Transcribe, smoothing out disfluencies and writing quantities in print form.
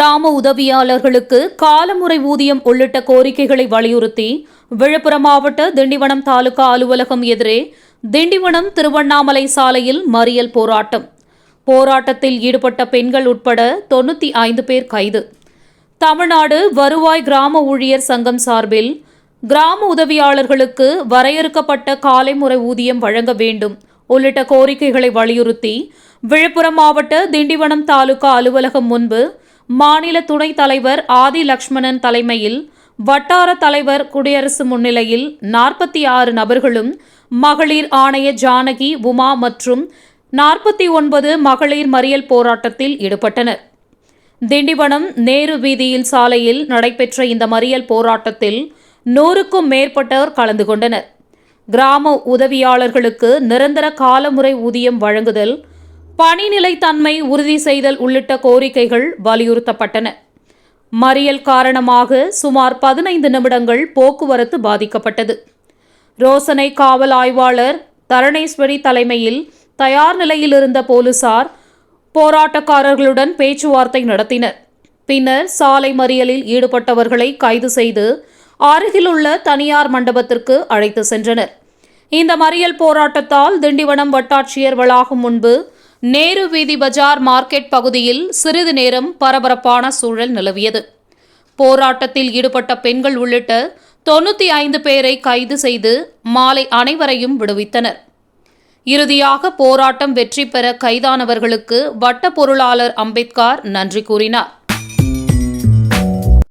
கிராம உதவியாளர்களுக்கு காலமுறை ஊதியம் உள்ளிட்ட கோரிக்கைகளை வலியுறுத்தி விழுப்புரம் மாவட்ட திண்டிவனம் தாலுகா அலுவலகம் எதிரே திண்டிவனம் திருவண்ணாமலை சாலையில் மறியல் போராட்டம். போராட்டத்தில் ஈடுபட்ட பெண்கள் உட்பட 95 பேர் கைது. தமிழ்நாடு வருவாய் கிராம ஊழியர் சங்கம் சார்பில் கிராம உதவியாளர்களுக்கு வரையறுக்கப்பட்ட காலைமுறை ஊதியம் வழங்க வேண்டும் உள்ளிட்ட கோரிக்கைகளை வலியுறுத்தி விழுப்புரம் மாவட்ட திண்டிவனம் தாலுகா அலுவலகம் முன்பு மாநில துணைத் தலைவர் ஆதி லட்சுமணன் தலைமையில் வட்டார தலைவர் குடியரசு முன்னிலையில் 46 நபர்களும் மகளிர் ஆணைய ஜானகி உமா மற்றும் 49 மகளிர் மறியல் போராட்டத்தில் ஈடுபட்டனர். திண்டிவனம் நேரு வீதியில் சாலையில் நடைபெற்ற இந்த மறியல் போராட்டத்தில் 100க்கும் மேற்பட்டோர் கலந்து கொண்டனர். கிராம உதவியாளர்களுக்கு நிரந்தர காலமுறை ஊதியம் வழங்குதல், பணிநிலைத்தன்மை உறுதி செய்தல் உள்ளிட்ட கோரிக்கைகள் வலியுறுத்தப்பட்டன. மறியல் காரணமாக சுமார் 15 நிமிடங்கள் போக்குவரத்து பாதிக்கப்பட்டது. ரோசனை காவல் ஆய்வாளர் தரணேஸ்வரி தலைமையில் தயார் நிலையில் இருந்த போலீசார் போராட்டக்காரர்களுடன் பேச்சுவார்த்தை நடத்தினர். பின்னர் சாலை மறியலில் ஈடுபட்டவர்களை கைது செய்து அருகிலுள்ள தனியார் மண்டபத்திற்கு அழைத்து சென்றனர். இந்த மறியல் போராட்டத்தால் திண்டிவனம் வட்டாட்சியர் வளாகம் முன்பு நேரு வீதி பஜார் மார்க்கெட் பகுதியில் சிறிது நேரம் பரபரப்பான சூழல் நிலவியது. போராட்டத்தில் ஈடுபட்ட பெண்கள் உள்ளிட்ட 95 பேரை கைது செய்து மாலை அனைவரையும் விடுவித்தனர். இறுதியாக போராட்டம் வெற்றி பெற கைதானவர்களுக்கு வட்ட பொருளாளர் அம்பேத்கர் நன்றி கூறினார்.